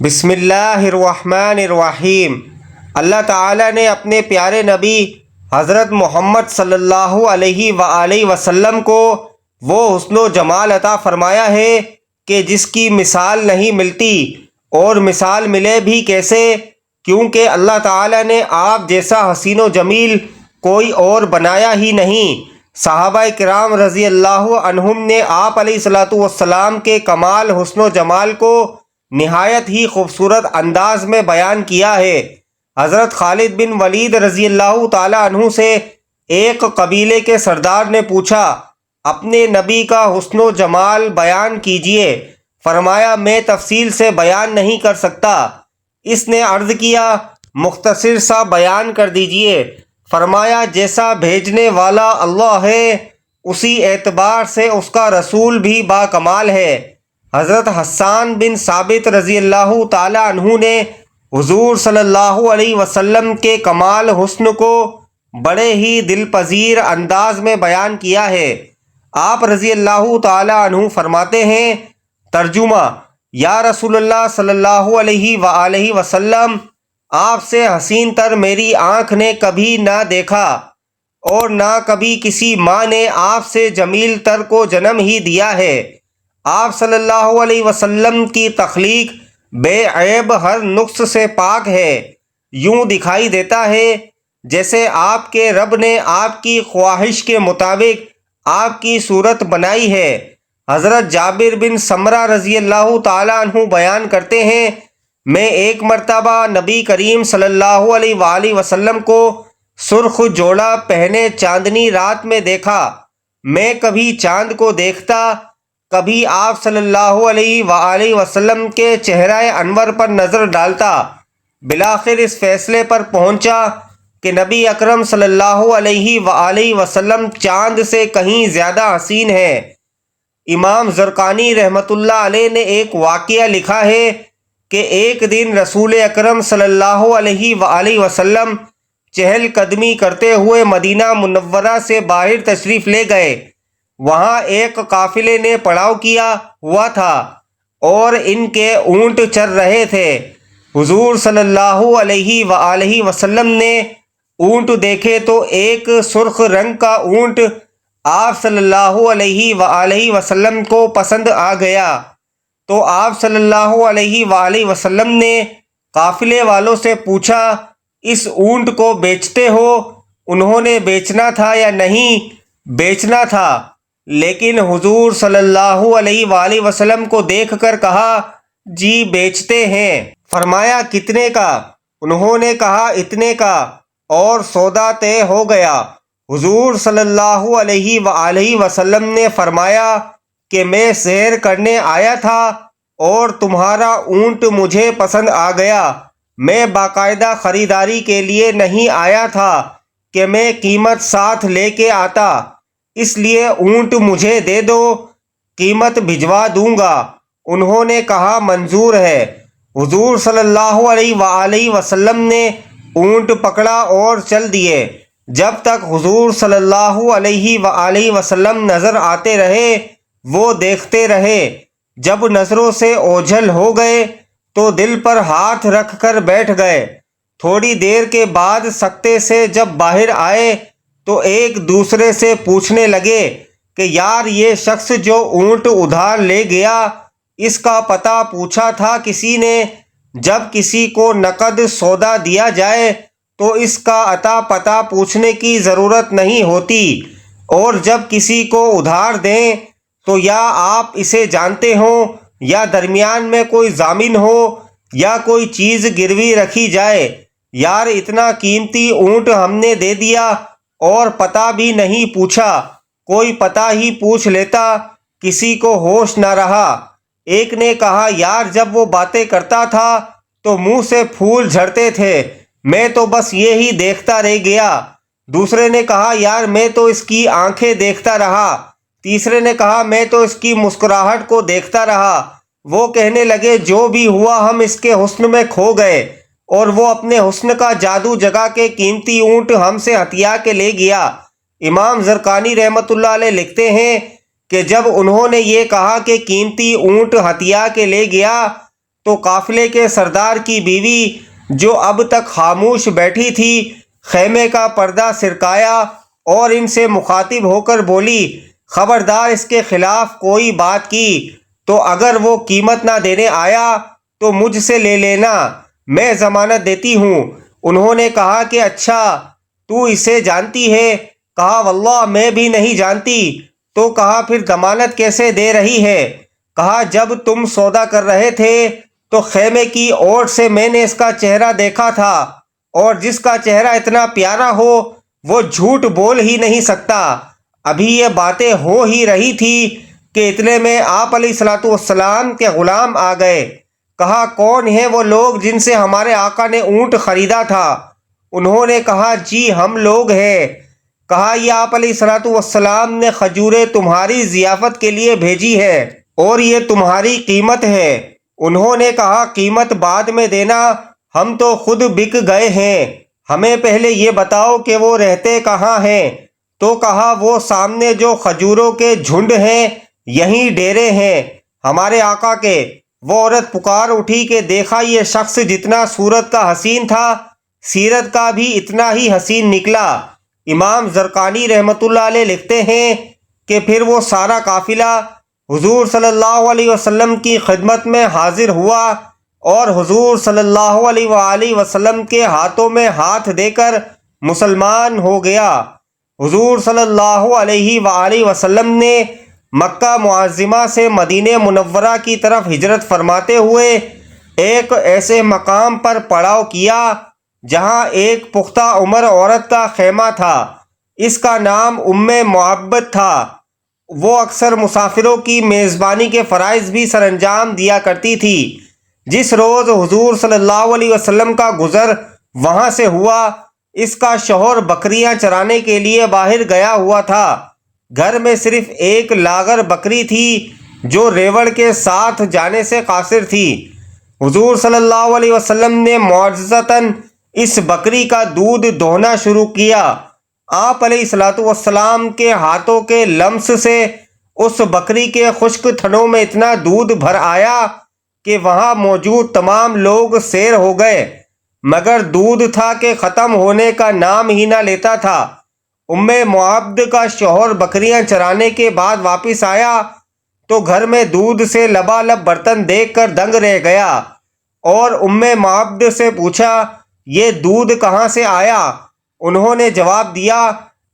بسم اللہ الرحمن الرحیم۔ اللہ تعالیٰ نے اپنے پیارے نبی حضرت محمد صلی اللہ علیہ وآلہ وسلم کو وہ حسن و جمال عطا فرمایا ہے کہ جس کی مثال نہیں ملتی، اور مثال ملے بھی کیسے، کیونکہ اللہ تعالیٰ نے آپ جیسا حسین و جمیل کوئی اور بنایا ہی نہیں۔ صحابہ کرام رضی اللہ عنہم نے آپ علیہ الصلوۃ والسلام کے کمال حسن و جمال کو نہایت ہی خوبصورت انداز میں بیان کیا ہے۔ حضرت خالد بن ولید رضی اللہ تعالی عنہ سے ایک قبیلے کے سردار نے پوچھا، اپنے نبی کا حسن و جمال بیان کیجئے۔ فرمایا، میں تفصیل سے بیان نہیں کر سکتا۔ اس نے عرض کیا، مختصر سا بیان کر دیجئے۔ فرمایا، جیسا بھیجنے والا اللہ ہے، اسی اعتبار سے اس کا رسول بھی با کمال ہے۔ حضرت حسان بن ثابت رضی اللہ تعالی عنہ نے حضور صلی اللہ علیہ وسلم کے کمال حسن کو بڑے ہی دل پذیر انداز میں بیان کیا ہے۔ آپ رضی اللہ تعالی عنہ فرماتے ہیں، ترجمہ: یا رسول اللہ صلی اللہ علیہ وآلہ وسلم، آپ سے حسین تر میری آنکھ نے کبھی نہ دیکھا، اور نہ کبھی کسی ماں نے آپ سے جمیل تر کو جنم ہی دیا ہے۔ آپ صلی اللہ علیہ وسلم کی تخلیق بے عیب ہر نقص سے پاک ہے۔ یوں دکھائی دیتا ہے جیسے آپ کے رب نے آپ کی خواہش کے مطابق آپ کی صورت بنائی ہے۔ حضرت جابر بن سمرہ رضی اللہ تعالیٰ عنہ بیان کرتے ہیں، میں ایک مرتبہ نبی کریم صلی اللہ علیہ وآلہ وسلم کو سرخ جوڑا پہنے چاندنی رات میں دیکھا۔ میں کبھی چاند کو دیکھتا، کبھی آپ صلی اللہ علیہ وآلہ وسلم کے چہرہ انور پر نظر ڈالتا۔ بالآخر اس فیصلے پر پہنچا کہ نبی اکرم صلی اللہ علیہ وآلہ وسلم چاند سے کہیں زیادہ حسین ہے۔ امام زرقانی رحمۃ اللہ علیہ نے ایک واقعہ لکھا ہے کہ ایک دن رسول اکرم صلی اللہ علیہ وآلہ وسلم چہل قدمی کرتے ہوئے مدینہ منورہ سے باہر تشریف لے گئے۔ وہاں ایک قافلے نے پڑاؤ کیا ہوا تھا اور ان کے اونٹ چر رہے تھے۔ حضور صلی اللہ علیہ وآلہ وسلم نے اونٹ دیکھے تو ایک سرخ رنگ کا اونٹ آپ صلی اللہ علیہ وآلہ وسلم کو پسند آ گیا، تو آپ صلی اللہ علیہ وآلہ وسلم نے قافلے والوں سے پوچھا، اس اونٹ کو بیچتے ہو؟ انہوں نے بیچنا تھا یا نہیں؟ بیچنا تھا، لیکن حضور صلی اللہ علیہ وآلہ وسلم کو دیکھ کر کہا، جی بیچتے ہیں۔ فرمایا، کتنے کا؟ انہوں نے کہا، اتنے کا، اور سودا طے ہو گیا۔ حضور صلی اللہ علیہ وآلہ وسلم نے فرمایا کہ میں سیر کرنے آیا تھا اور تمہارا اونٹ مجھے پسند آ گیا۔ میں باقاعدہ خریداری کے لیے نہیں آیا تھا کہ میں قیمت ساتھ لے کے آتا، اس لیے اونٹ مجھے دے دو، قیمت بھجوا دوں گا۔ انہوں نے کہا، منظور ہے۔ حضور صلی اللہ علیہ وآلہ وسلم نے اونٹ پکڑا اور چل دیے۔ جب تک حضور صلی اللہ علیہ وآلہ وسلم نظر آتے رہے وہ دیکھتے رہے۔ جب نظروں سے اوجھل ہو گئے تو دل پر ہاتھ رکھ کر بیٹھ گئے۔ تھوڑی دیر کے بعد سکتے سے جب باہر آئے تو ایک دوسرے سے پوچھنے لگے کہ یار، یہ شخص جو اونٹ ادھار لے گیا، اس کا پتہ پوچھا تھا کسی نے؟ جب کسی کو نقد سودا دیا جائے تو اس کا عطا پتہ پوچھنے کی ضرورت نہیں ہوتی، اور جب کسی کو ادھار دیں تو یا آپ اسے جانتے ہوں یا درمیان میں کوئی ضامن ہو یا کوئی چیز گروی رکھی جائے۔ یار، اتنا قیمتی اونٹ ہم نے دے دیا اور پتہ بھی نہیں پوچھا، کوئی پتہ ہی پوچھ لیتا، کسی کو ہوش نہ رہا۔ ایک نے کہا، یار، جب وہ باتیں کرتا تھا تو منہ سے پھول جھڑتے تھے، میں تو بس یہی دیکھتا رہ گیا۔ دوسرے نے کہا، یار، میں تو اس کی آنکھیں دیکھتا رہا۔ تیسرے نے کہا، میں تو اس کی مسکراہٹ کو دیکھتا رہا۔ وہ کہنے لگے، جو بھی ہوا ہم اس کے حسن میں کھو گئے، اور وہ اپنے حسن کا جادو جگا کے قیمتی اونٹ ہم سے ہتھیا کے لے گیا۔ امام زرقانی رحمۃ اللہ علیہ لکھتے ہیں کہ جب انہوں نے یہ کہا کہ قیمتی اونٹ ہتھیا کے لے گیا تو قافلے کے سردار کی بیوی جو اب تک خاموش بیٹھی تھی خیمے کا پردہ سرکایا اور ان سے مخاطب ہو کر بولی، خبردار اس کے خلاف کوئی بات کی تو اگر وہ قیمت نہ دینے آیا تو مجھ سے لے لینا، میں ضمانت دیتی ہوں۔ انہوں نے کہا کہ اچھا تو اسے جانتی ہے؟ کہا واللہ میں بھی نہیں جانتی۔ تو کہا پھر ضمانت کیسے دے رہی ہے؟ کہا جب تم سودا کر رہے تھے تو خیمے کی اوٹ سے میں نے اس کا چہرہ دیکھا تھا، اور جس کا چہرہ اتنا پیارا ہو وہ جھوٹ بول ہی نہیں سکتا۔ ابھی یہ باتیں ہو ہی رہی تھی کہ اتنے میں آپ علیہ الصلوۃ والسلام کے غلام آ گئے۔ کہا کون ہیں وہ لوگ جن سے ہمارے آقا نے اونٹ خریدا تھا؟ انہوں نے کہا جی ہم لوگ ہیں۔ کہا یہ آپ علیہ الصلوۃ والسلام نے کھجوریں تمہاری ضیافت کے لیے بھیجی ہے اور یہ تمہاری قیمت ہے۔ انہوں نے کہا قیمت بعد میں دینا، ہم تو خود بک گئے ہیں، ہمیں پہلے یہ بتاؤ کہ وہ رہتے کہاں ہیں؟ تو کہا وہ سامنے جو کھجوروں کے جھنڈ ہیں یہیں ڈیرے ہیں ہمارے آقا کے۔ وہ عورت پکار اٹھی کہ دیکھا یہ شخص جتنا صورت کا حسین تھا سیرت کا بھی اتنا ہی حسین نکلا۔ امام زرقانی رحمۃ اللہ علیہ لکھتے ہیں کہ پھر وہ سارا قافلہ حضور صلی اللہ علیہ وسلم کی خدمت میں حاضر ہوا اور حضور صلی اللہ علیہ وآلہ وسلم کے ہاتھوں میں ہاتھ دے کر مسلمان ہو گیا۔ حضور صلی اللہ علیہ وآلہ وسلم نے مکہ معظمہ سے مدینہ منورہ کی طرف ہجرت فرماتے ہوئے ایک ایسے مقام پر پڑاؤ کیا جہاں ایک پختہ عمر عورت کا خیمہ تھا، اس کا نام ام معبد تھا۔ وہ اکثر مسافروں کی میزبانی کے فرائض بھی سر انجام دیا کرتی تھی۔ جس روز حضور صلی اللہ علیہ وسلم کا گزر وہاں سے ہوا، اس کا شوہر بکریاں چرانے کے لیے باہر گیا ہوا تھا۔ گھر میں صرف ایک لاغر بکری تھی جو ریوڑ کے ساتھ جانے سے قاصر تھی۔ حضور صلی اللہ علیہ وسلم نے معجزتاً اس بکری کا دودھ دوہنا شروع کیا۔ آپ علیہ الصلوۃ والسلام کے ہاتھوں کے لمس سے اس بکری کے خشک تھنوں میں اتنا دودھ بھر آیا کہ وہاں موجود تمام لوگ سیر ہو گئے، مگر دودھ تھا کہ ختم ہونے کا نام ہی نہ لیتا تھا۔ ام معبد کا شوہر بکریاں چرانے کے بعد واپس آیا تو گھر میں دودھ سے لبالب برتن دیکھ کر دنگ رہ گیا اور ام معبد سے پوچھا یہ دودھ کہاں سے آیا؟ انہوں نے جواب دیا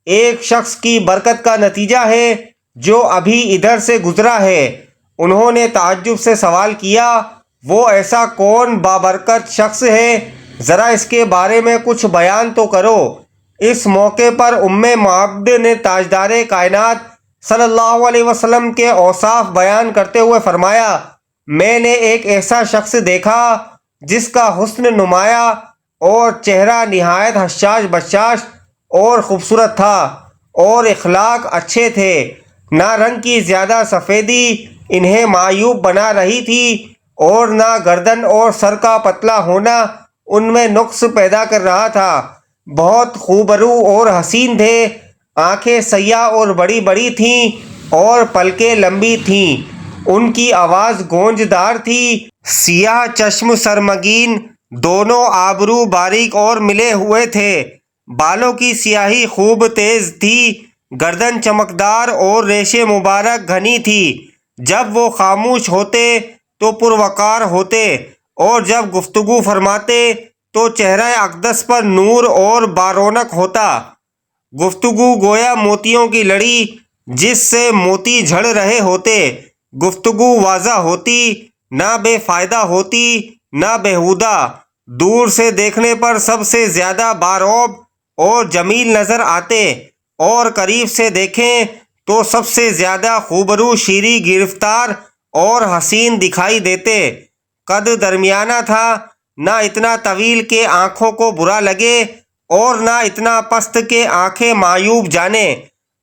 ایک شخص کی برکت کا نتیجہ ہے جو ابھی ادھر سے گزرا ہے۔ انہوں نے تعجب سے سوال کیا وہ ایسا کون بابرکت شخص ہے؟ ذرا اس کے بارے میں کچھ بیان تو کرو۔ اس موقع پر ام معبد نے تاجدار کائنات صلی اللہ علیہ وسلم کے اوصاف بیان کرتے ہوئے فرمایا میں نے ایک ایسا شخص دیکھا جس کا حسن نمایاں اور چہرہ نہایت حشاش بشاش اور خوبصورت تھا اور اخلاق اچھے تھے، نہ رنگ کی زیادہ سفیدی انہیں معیوب بنا رہی تھی اور نہ گردن اور سر کا پتلا ہونا ان میں نقص پیدا کر رہا تھا۔ بہت خوبرو اور حسین تھے، آنکھیں سیاہ اور بڑی بڑی تھیں اور پلکیں لمبی تھیں، ان کی آواز گونجدار تھی، سیاہ چشم سرمگین، دونوں آبرو باریک اور ملے ہوئے تھے، بالوں کی سیاہی خوب تیز تھی، گردن چمکدار اور ریش مبارک گھنی تھی۔ جب وہ خاموش ہوتے تو پروقار ہوتے اور جب گفتگو فرماتے تو چہرہ اقدس پر نور اور بارونق ہوتا۔ گفتگو گویا موتیوں کی لڑی جس سے موتی جھڑ رہے ہوتے، گفتگو واضح ہوتی، نہ بے فائدہ ہوتی نہ بیہودہ، دور سے دیکھنے پر سب سے زیادہ بارعب اور جمیل نظر آتے اور قریب سے دیکھیں تو سب سے زیادہ خوبرو شیریں گرفتار اور حسین دکھائی دیتے۔ قد درمیانہ تھا، نہ اتنا طویل کہ آنکھوں کو برا لگے اور نہ اتنا پست کہ آنکھیں معیوب جانیں۔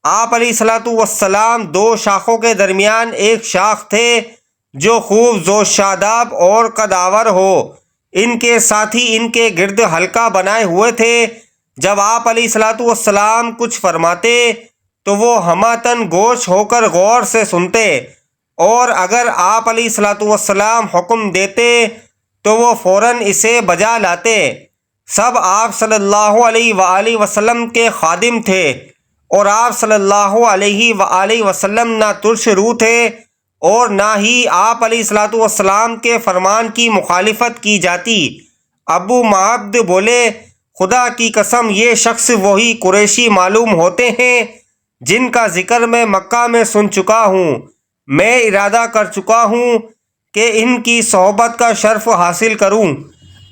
آپ علیہ الصلوۃ والسلام دو شاخوں کے درمیان ایک شاخ تھے جو خوب زوش شاداب اور قدآور ہو، ان کے ساتھی ان کے گرد حلقہ بنائے ہوئے تھے۔ جب آپ علیہ الصلوۃ والسلام کچھ فرماتے تو وہ ہمہ تن گوش ہو کر غور سے سنتے، اور اگر آپ علیہ الصلوۃ والسلام حکم دیتے تو وہ فوراً اسے بجا لاتے۔ سب آپ صلی اللہ علیہ وآلہ وسلم کے خادم تھے، اور آپ صلی اللہ علیہ وآلہ وسلم نہ ترش رو تھے اور نہ ہی آپ علیہ الصلوۃ والسلام کے فرمان کی مخالفت کی جاتی۔ ابو معبد بولے، خدا کی قسم یہ شخص وہی قریشی معلوم ہوتے ہیں جن کا ذکر میں مکہ میں سن چکا ہوں۔ میں ارادہ کر چکا ہوں کہ ان کی صحبت کا شرف حاصل کروں۔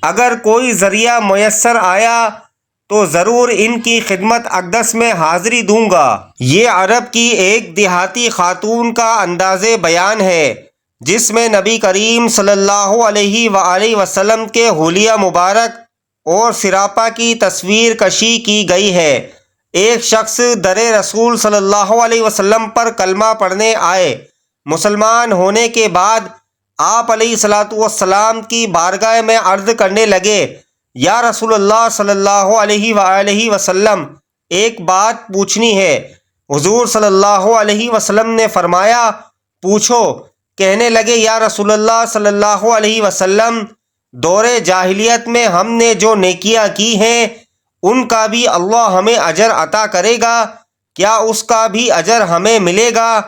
اگر کوئی ذریعہ میسر آیا تو ضرور ان کی خدمت اقدس میں حاضری دوں گا۔ یہ عرب کی ایک دیہاتی خاتون کا انداز بیان ہے جس میں نبی کریم صلی اللہ علیہ وآلہ وسلم کے حلیہ مبارک اور سراپا کی تصویر کشی کی گئی ہے۔ ایک شخص در رسول صلی اللہ علیہ وسلم پر کلمہ پڑھنے آئے۔ مسلمان ہونے کے بعد آپ علیہ الصلوۃ والسلام کی بارگاہ میں عرض کرنے لگے، یا رسول اللہ صلی اللہ علیہ وآلہ وسلم، ایک بات پوچھنی ہے۔ حضور صلی اللہ علیہ وسلم نے فرمایا، پوچھو۔ کہنے لگے، یا رسول اللہ صلی اللہ علیہ وسلم، دور جاہلیت میں ہم نے جو نیکیاں کی ہیں ان کا بھی اللہ ہمیں اجر عطا کرے گا، کیا اس کا بھی اجر ہمیں ملے گا؟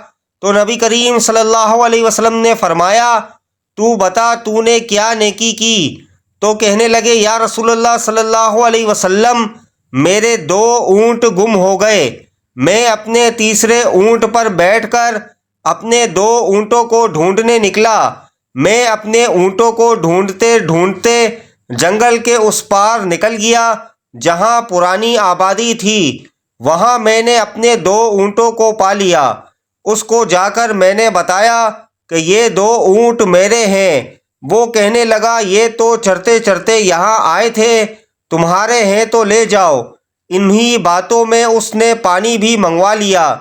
تو نبی کریم صلی اللہ علیہ وسلم نے فرمایا، تو بتا تو نے کیا نیکی کی؟ تو کہنے لگے، یا رسول اللہ صلی اللہ علیہ وسلم، میرے 2 اونٹ گم ہو گئے۔ میں اپنے تیسرے اونٹ پر بیٹھ کر اپنے 2 اونٹوں کو ڈھونڈنے نکلا۔ میں اپنے اونٹوں کو ڈھونڈتے ڈھونڈتے جنگل کے اس پار نکل گیا جہاں پرانی آبادی تھی۔ وہاں میں نے اپنے 2 اونٹوں کو پا لیا۔ اس کو جا کر میں نے بتایا کہ یہ 2 اونٹ میرے ہیں۔ وہ کہنے لگا، یہ تو چرتے چرتے یہاں آئے تھے، تمہارے ہیں تو لے جاؤ۔ انہی باتوں میں اس نے پانی بھی منگوا لیا۔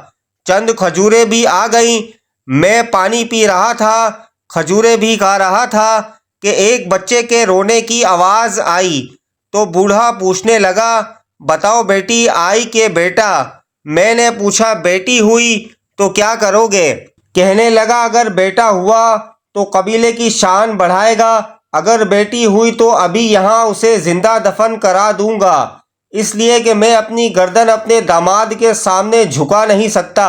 چند کھجوریں بھی آ گئیں۔ میں پانی پی رہا تھا، کھجوریں بھی کھا رہا تھا کہ ایک بچے کے رونے کی آواز آئی تو بوڑھا پوچھنے لگا، بتاؤ بیٹی آئی کہ بیٹا؟ میں نے پوچھا، بیٹی ہوئی تو کیا کرو گے؟ کہنے لگا، اگر بیٹا ہوا تو قبیلے کی شان بڑھائے گا، اگر بیٹی ہوئی تو ابھی یہاں اسے زندہ دفن کرا دوں گا، اس لیے کہ میں اپنی گردن اپنے داماد کے سامنے جھکا نہیں سکتا۔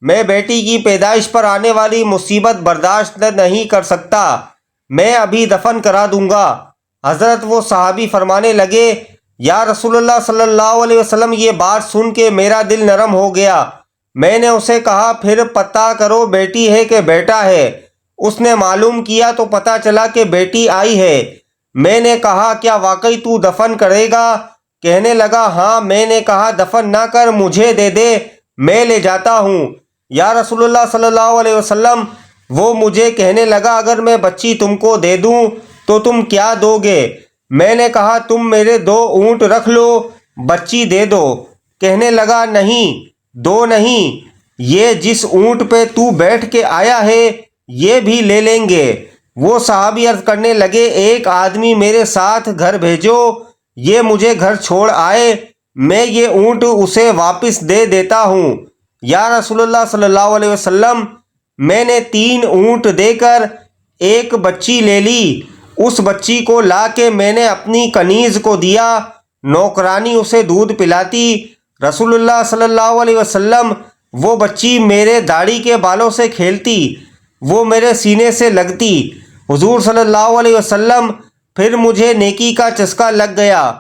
میں بیٹی کی پیدائش پر آنے والی مصیبت برداشت نہیں کر سکتا، میں ابھی دفن کرا دوں گا۔ حضرت وہ صحابی فرمانے لگے، یا رسول اللہ صلی اللہ علیہ وسلم، یہ بات سن کے میرا دل نرم ہو گیا۔ میں نے اسے کہا، پھر پتہ کرو بیٹی ہے کہ بیٹا ہے۔ اس نے معلوم کیا تو پتہ چلا کہ بیٹی آئی ہے۔ میں نے کہا، کیا واقعی تو دفن کرے گا؟ کہنے لگا، ہاں۔ میں نے کہا، دفن نہ کر، مجھے دے دے، میں لے جاتا ہوں۔ یا رسول اللہ صلی اللہ علیہ وسلم، وہ مجھے کہنے لگا، اگر میں بچی تم کو دے دوں تو تم کیا دو گے؟ میں نے کہا، تم میرے 2 اونٹ رکھ لو، بچی دے دو۔ کہنے لگا، نہیں، 2 نہیں، یہ جس اونٹ پہ تو بیٹھ کے آیا ہے یہ بھی لے لیں گے۔ وہ صحابی عرض کرنے لگے، ایک آدمی میرے ساتھ گھر بھیجو، یہ مجھے گھر چھوڑ آئے، میں یہ اونٹ اسے واپس دے دیتا ہوں۔ یا رسول اللہ صلی اللہ علیہ وسلم، میں نے 3 اونٹ دے کر ایک بچی لے لی۔ اس بچی کو لا کے میں نے اپنی کنیز کو دیا، نوکرانی اسے دودھ پلاتی۔ رسول اللہ صلی اللہ علیہ وسلم، وہ بچی میرے داڑھی کے بالوں سے کھیلتی، وہ میرے سینے سے لگتی۔ حضور صلی اللہ علیہ وسلم، پھر مجھے نیکی کا چسکا لگ گیا۔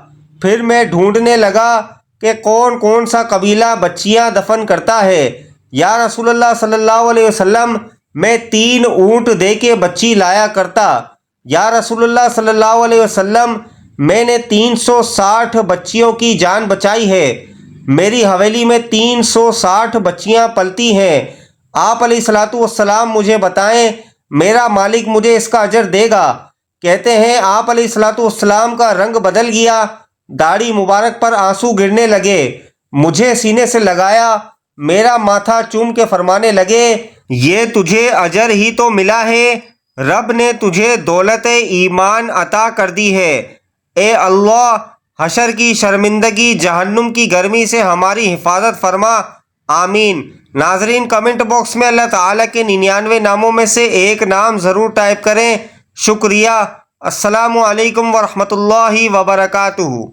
پھر میں ڈھونڈنے لگا کہ کون کون سا قبیلہ بچیاں دفن کرتا ہے۔ یا رسول اللہ صلی اللہ علیہ وسلم، میں 3 اونٹ دے کے بچی لایا کرتا۔ یا رسول اللہ صلی اللہ علیہ وسلم، میں نے 360 بچیوں کی جان بچائی ہے، میری حویلی میں 360 بچیاں پلتی ہیں۔ آپ علیہ الصلوۃ والسلام مجھے بتائیں، میرا مالک مجھے اس کا اجر دے گا؟ کہتے ہیں آپ علیہ الصلوۃ والسلام کا رنگ بدل گیا، داڑھی مبارک پر آنسو گرنے لگے، مجھے سینے سے لگایا، میرا ماتھا چوم کے فرمانے لگے، یہ تجھے اجر ہی تو ملا ہے، رب نے تجھے دولت ایمان عطا کر دی ہے۔ اے اللہ، حشر کی شرمندگی، جہنم کی گرمی سے ہماری حفاظت فرما، آمین۔ ناظرین، کمنٹ باکس میں اللہ تعالیٰ کے 99 ناموں میں سے ایک نام ضرور ٹائپ کریں۔ شکریہ۔ السلام علیکم ورحمۃ اللہ وبرکاتہ۔